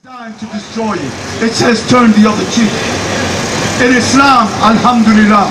Designed to destroy you. It says turn the other cheek. In Islam, alhamdulillah,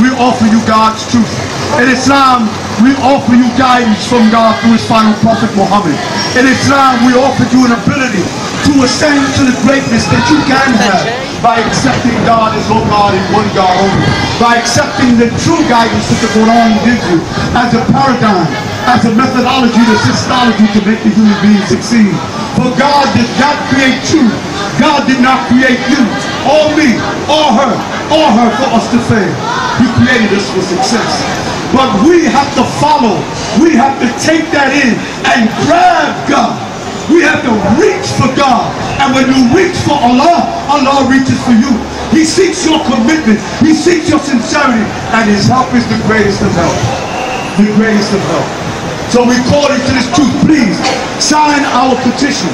we offer you God's truth. In Islam, we offer you guidance from God through his final prophet Muhammad. In Islam, we offer you an ability to ascend to the greatness that you can have by accepting God as your God and one God only. By accepting the true guidance that the Quran gives you as a paradigm, as a methodology, the systology to make the human being succeed. For God did not create you. God did not create you, or me, or her for us to fail. He created us for success. But we have to follow. We have to take that in and grab God. We have to reach for God. And when you reach for Allah, Allah reaches for you. He seeks your commitment. He seeks your sincerity. And his help is the greatest of help. The greatest of help. So we call you to this truth. Please sign our petition.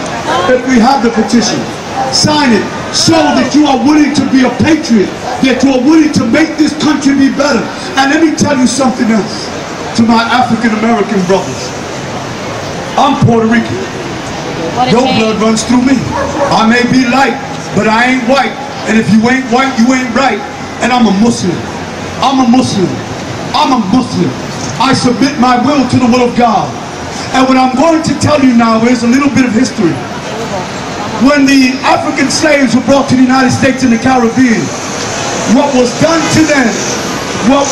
If we have the petition, sign it. Show that you are willing to be a patriot, that you are willing to make this country be better. And let me tell you something else to my African American brothers. I'm Puerto Rican. Your blood runs through me. I may be light, but I ain't white. And if you ain't white, you ain't right. And I'm a Muslim. I'm a Muslim. I'm a Muslim. I submit my will to the will of God. And what I'm going to tell you now is a little bit of history. When the African slaves were brought to the United States and the Caribbean, what was done to them, what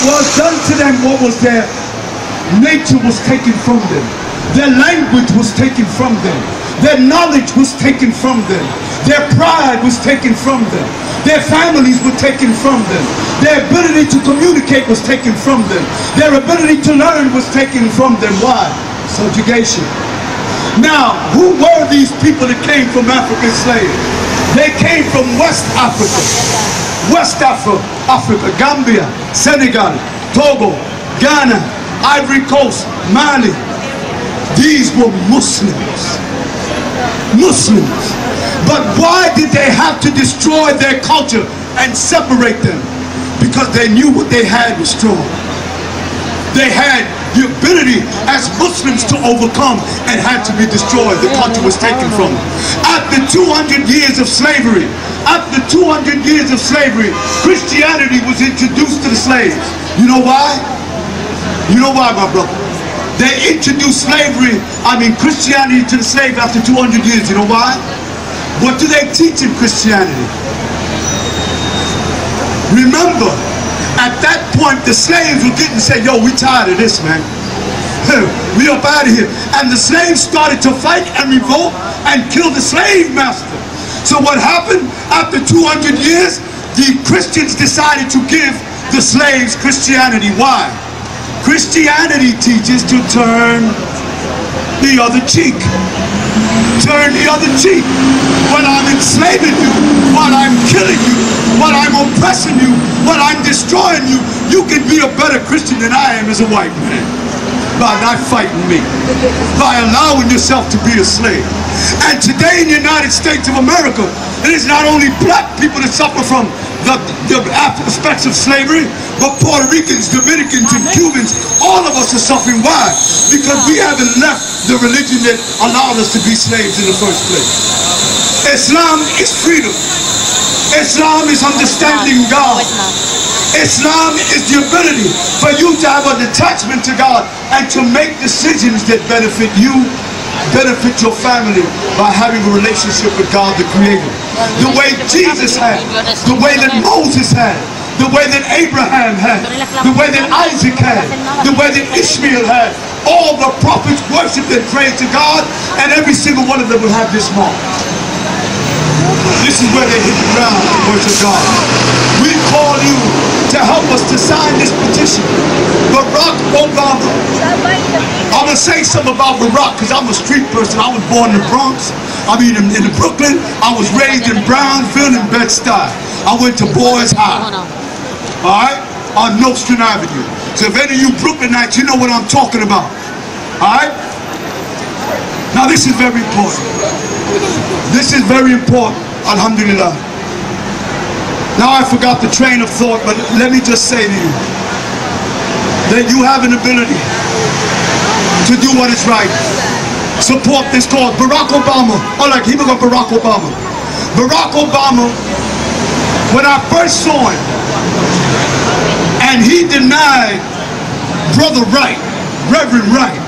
was their nature was taken from them. Their language was taken from them. Their knowledge was taken from them. Their pride was taken from them. Their families were taken from them. Their ability to communicate was taken from them. Their ability to learn was taken from them. Why? Subjugation. Now, who were these people that came from African slaves? They came from West Africa. West Africa, Gambia, Senegal, Togo, Ghana, Ivory Coast, Mali. These were Muslims. Muslims. But why did they have to destroy their culture and separate them? Because they knew what they had was strong. They had the ability as Muslims to overcome and had to be destroyed. The culture was taken from them. After 200 years of slavery, Christianity was introduced to the slaves. You know why? You know why, my brother? They introduced Christianity to the slave after 200 years. You know why? What do they teach in Christianity? Remember, at that point, the slaves were getting said, yo, we tired of this, man. We up out of here. And the slaves started to fight and revolt and kill the slave master. So what happened? After 200 years, the Christians decided to give the slaves Christianity. Why? Christianity teaches to turn the other cheek. Turn the other cheek. When I'm enslaving you, while I'm killing you, while I'm oppressing you, while I'm destroying you, you can be a better Christian than I am as a white man. By not fighting me. By allowing yourself to be a slave. And today in the United States of America, it is not only black people that suffer from the aspects of slavery, but Puerto Ricans, Dominicans, and Cubans, all of us are suffering. Why? Because we haven't left the religion that allowed us to be slaves in the first place. Islam is freedom. Islam is understanding God. Islam is the ability for you to have an attachment to God and to make decisions that benefit you, benefit your family by having a relationship with God the Creator. The way Jesus had, the way that Moses had, the way that Abraham had, the way that Isaac had, the way that Ishmael had. All the prophets worshiped and prayed to God, and every single one of them will have this mark. This is where they hit the ground and worship God. We call you to help us to sign this petition. Barack Obama. I'm going to say something about Barack because I'm a street person. I was born in the Bronx. In Brooklyn. I was raised in Brownfield and Bed-Stuy. I went to Boys High. Alright? On Nostrand Avenue. So if any of you Brooklynites, you know what I'm talking about. Alright? Now this is very important. This is very important. Alhamdulillah. Now I forgot the train of thought, but let me just say to you that you have an ability to do what is right. support this cause. Barack Obama, he was on Barack Obama. Barack Obama, when I first saw him, and he denied Brother Wright, Reverend Wright.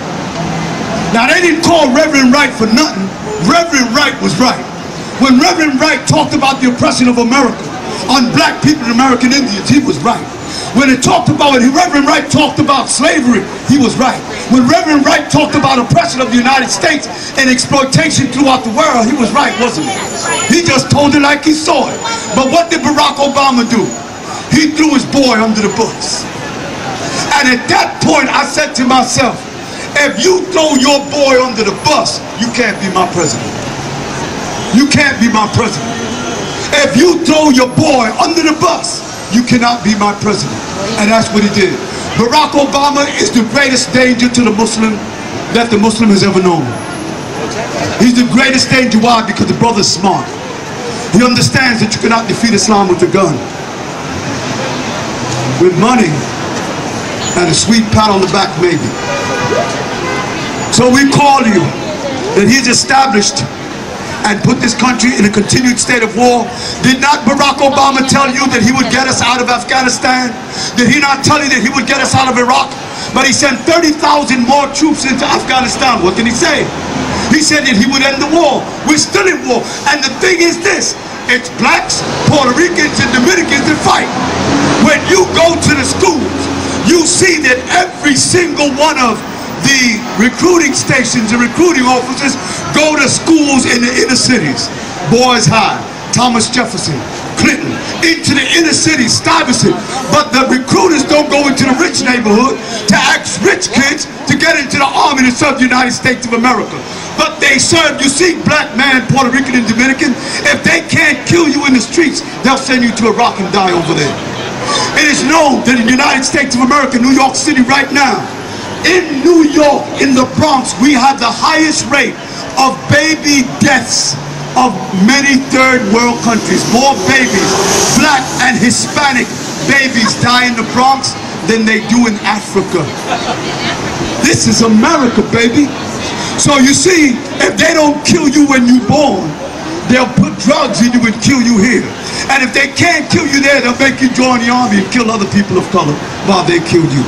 Now they didn't call Reverend Wright for nothing. Reverend Wright was right. When Reverend Wright talked about the oppression of America on black people and American Indians, he was right. When it talked about, when Reverend Wright talked about slavery, he was right. When Reverend Wright talked about oppression of the United States and exploitation throughout the world, he was right, wasn't he? He just told it like he saw it. But what did Barack Obama do? He threw his boy under the bus. And at that point, I said to myself, if you throw your boy under the bus, you can't be my president. You can't be my president. If you throw your boy under the bus, you cannot be my president. And that's what he did. Barack Obama is the greatest danger to the Muslim that the Muslim has ever known. He's the greatest danger. Why? Because the brother's smart. He understands that you cannot defeat Islam with a gun. With money and a sweet pat on the back, maybe. So we call you that he's established and put this country in a continued state of war. Did not Barack Obama tell you that he would get us out of Afghanistan? Did he not tell you that he would get us out of Iraq? But he sent 30,000 more troops into Afghanistan. What did he say? He said that he would end the war. We're still in war. And the thing is this, it's blacks, Puerto Ricans, and Dominicans that fight. When you go to the schools, you see that every single one of the recruiting stations and recruiting officers go to schools in the inner cities. Boys High, Thomas Jefferson, Clinton, into the inner cities, Stuyvesant. But the recruiters don't go into the rich neighborhood to ask rich kids to get into the army to serve the United States of America. But they serve, you see, black man, Puerto Rican and Dominican, if they can't kill you in the streets, they'll send you to Iraq and die over there. It is known that in the United States of America, New York City right now, in New York, in the Bronx, we have the highest rate of baby deaths of many third world countries. More babies, black and Hispanic babies die in the Bronx than they do in Africa. This is America, baby. So you see, if they don't kill you when you're born, they'll put drugs in you and kill you here. And if they can't kill you there, they'll make you join the army and kill other people of color while they kill you.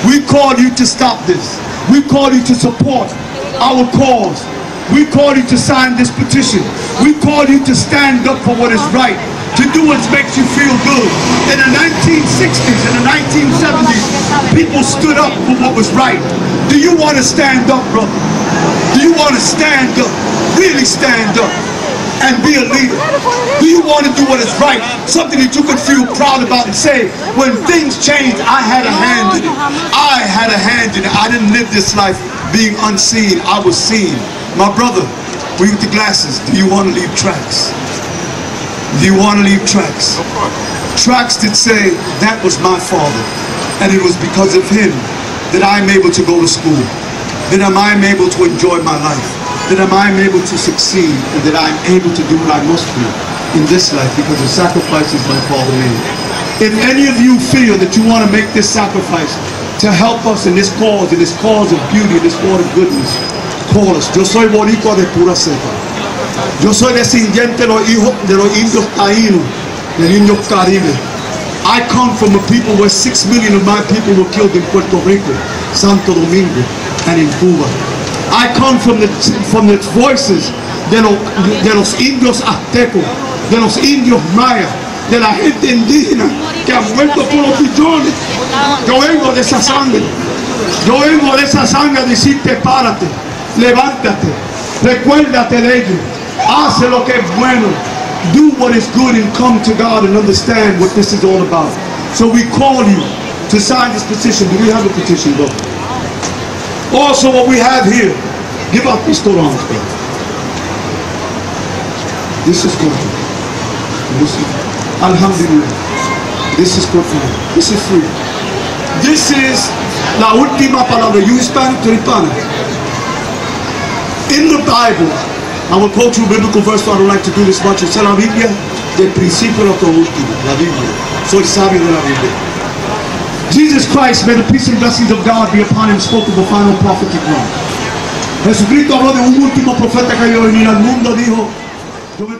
We call you to stop this. We call you to support our cause. We call you to sign this petition. We call you to stand up for what is right, to do what makes you feel good. In the 1960s, in the 1970s, people stood up for what was right. Do you want to stand up, brother? Do you want to stand up, really stand up, and be a leader? Do you want to do what is right? Something that you can feel proud about and say, when things changed, I had a hand in it. I had a hand in it. I didn't live this life being unseen. I was seen. My brother, with the glasses, do you want to leave tracks? Do you want to leave tracks? Tracks that say, that was my father, and it was because of him that I'm able to go to school, that I'm able to enjoy my life, that I'm able to succeed, and that I'm able to do what I must do in this life because of sacrifices my father made. If any of you feel that you want to make this sacrifice to help us in this cause of beauty, this cause of goodness, call us. Yo soy boricua de pura cepa. Yo soy descendiente de los hijos de los indios taínos, de los indios caribe. I come from a people where 6 million of my people were killed in Puerto Rico, Santo Domingo, and in Cuba. I come from the voices de los indios aztecos, de los indios mayas, de la gente indígena que han muerto por los billones. Yo vengo de esa sangre. Yo vengo de esa sangre a decirte párate, levántate, recuérdate de ello, hace lo que es bueno, do what is good and come to God and understand what this is all about. So we call you to sign this petition. Do we have a petition, brother? Also what we have here, give out these Qurans, bro. This is Quran. Alhamdulillah. This is Quran. This is free. This is la última palabra. You Hispanic to Hispanic. In the Bible, I will quote you a biblical verse, so I don't like to do this much. It's la Biblia del principio hasta último. La Biblia. Soy sabio de la Biblia. Jesus Christ, may the peace and blessings of God be upon him, spoke of the final prophet to come. Jesucristo habló de un último profeta que iba a venir al mundo, dijo, yo me